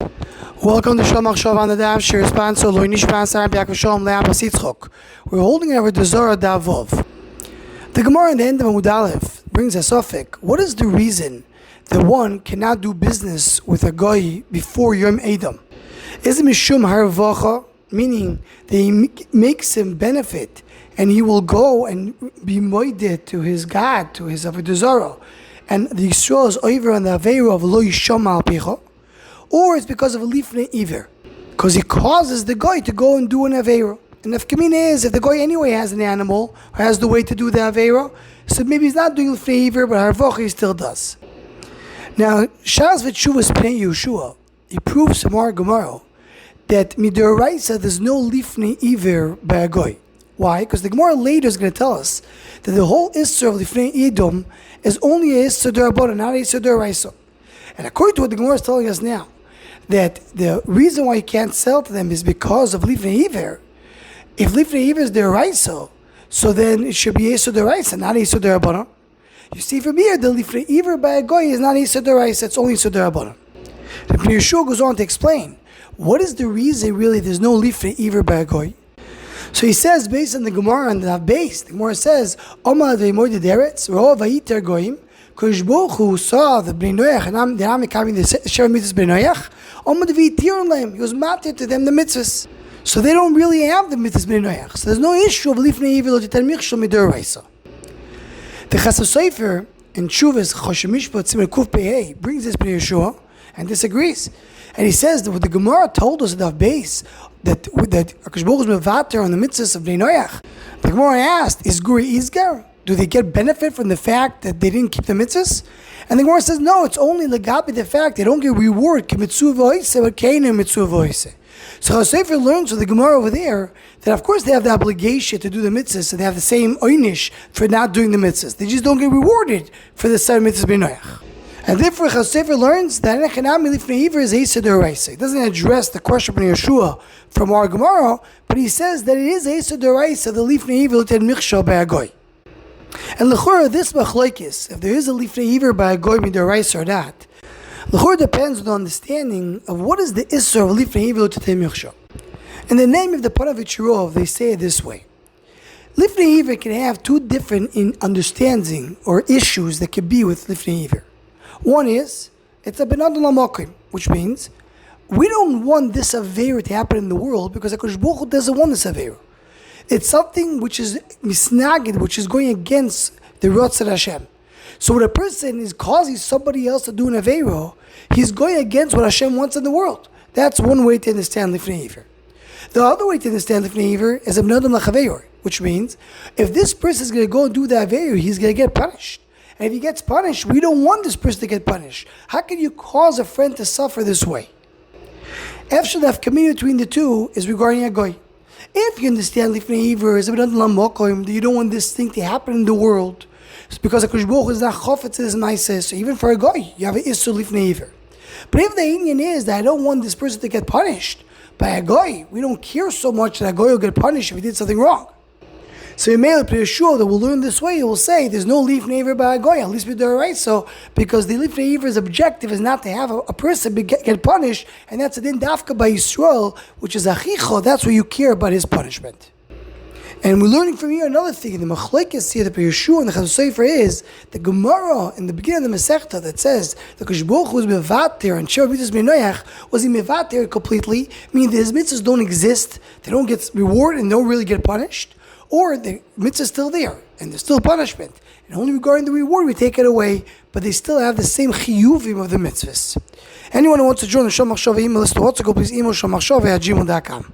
Welcome to Shalom Achshav on the Daf. Shir sponsor Lo Nishban Saram Biak V'Shalom Le'am Basitzchok. We're holding over the Zara Davov. The Gemara in the end of Amud Aleph brings a suffix. What is the reason that one cannot do business with a guy before Yom Edom? Is it Mishum Harvacha, meaning that he makes him benefit and he will go and be moided to his God, to his Avoda Zara, and the Yisrael is over on the Aveira of Lo Yisham Al Picha? Or it's because of a Lifnei Iver, because he causes the guy to go and do an Aveira. And if Kamina is, if the guy anyway has an animal, or has the way to do the Aveira, so maybe he's not doing Lifnei Iver, but Harvacha he still does. Now, Shaz V'Tshuvas Pnei Yeshua, he proves to Mar Gemara that Midoraisa there's no Lifnei Iver by a guy. Why? Because the Gemara later is going to tell us that the whole Isser of Lifnei Edom is only a Isser D'Rabbanan, not a Isser D'Oraisa. And according to what the Gemara is telling us now, that the reason why you can't sell to them is because of Lifnei Iver. If Lifnei Iver is D'Oraisa, so then it should be Isser D'Oraisa, not Isser D'Rabbanan. You see from here, the Lifnei Iver by a goy is not Isser D'Oraisa, it's only Isser D'Rabbanan. The Yeshua goes on to explain, what is the reason really there's no Lifnei Iver by a goy? So he says, based on the Gemara and the base, the Gemara says, Oma Deimoy de Deretz, Ro Vayiter Goyim, Kosh Baruch Hu saw the Bnei Noach, and they're not coming the Sheva Mitzvahs Bnei Noach, Oma Devitir Leim, he was matir to them the mitzvahs. So they don't really have the mitzvahs Bnei Noach. So there's no issue of Lifnei Iver Lo Titan Michshel Midoraisa. The Chasam Sofer in Tshuvas Choshen Mishpat Siman Kuf Pei brings this Bnei Yeshua and disagrees. And he says that what the Gemara told us at the base, that Akash Baruch Hu is mevater on the mitzvahs of Bnei Noach. The Gemara asked, is Guri Izgar? Do they get benefit from the fact that they didn't keep the mitzvahs? And the Gemara says, no, it's only legabi the fact they don't get reward, k'mitzvah v'oiseh, but keinu mitzvah v'oiseh. So Chasefer learns from the Gemara over there that of course they have the obligation to do the mitzvahs, so they have the same oynish for not doing the mitzvahs. They just don't get rewarded for the seven mitzvahs Bnei Noach. And therefore Chasefer learns that Echanami Lifnei Iver is Eiseh D'Oraisa. It doesn't address the question of Yeshua from our Gemara, but he says that it is Eiseh D'Oraisa, the Lifnei Iver L'ten Michshel by a goy. And l'chora, this machlokes, if there is a Lifnei Iver by a goy midoraisa or not, l'chora depends on the understanding of what is the Isser of Lifnei Iver L'ten Michshel. In the name of the Panavitcherov, they say it this way. Lifnei Iver can have two different understanding or issues that can be with Lifnei Iver. One is, it's a benadon l'makom, which means we don't want this Aveira to happen in the world because HaKadosh Baruch Hu doesn't want this Aveira. It's something which is misnagid, which is going against the Ratzon Hashem. So when a person is causing somebody else to do an Aveira, he's going against what Hashem wants in the world. That's one way to understand Lifnei Iver. The other way to understand Lifnei Iver is a benadon l'chaveir, which means if this person is going to go and do the Aveira, he's going to get punished. And if he gets punished, we don't want this person to get punished. How can you cause a friend to suffer this way? After the community between the two is regarding a goy. If you understand Lifnei Iver is a bit that you don't want this thing to happen in the world, it's because HaKadosh Baruch Hu is not chofetz to this ma'aseh. So even for a goy, you have an issur Lifnei Iver. But if the Indian is that I don't want this person to get punished by a goy, we don't care so much that a goy will get punished if he did something wrong. So you may be sure that we'll learn this way. You will say there's no Lifnei Iver by a goy, at least we do it right. So because the Lifnei Iver's objective is not to have a person get punished, and that's a din dafka by Yisrael, which is achicho. That's where you care about his punishment. And we're learning from here another thing. The machlokes here, the Yeshua and the Chasam Sofer is the Gemara in the beginning of the Masechta that says the Akash Baruch Hu was mevater and Sheva Mitzvahs Bnei Noach. Was he mevater completely? Meaning that his mitzvahs don't exist, they don't get rewarded and don't really get punished. Or the mitzvah is still there, and there's still punishment. And only regarding the reward, we take it away, but they still have the same chiyuvim of the mitzvahs. Anyone who wants to join the Shalom Achshav email list to WhatsApp, please email shalomachshav@gmail.com.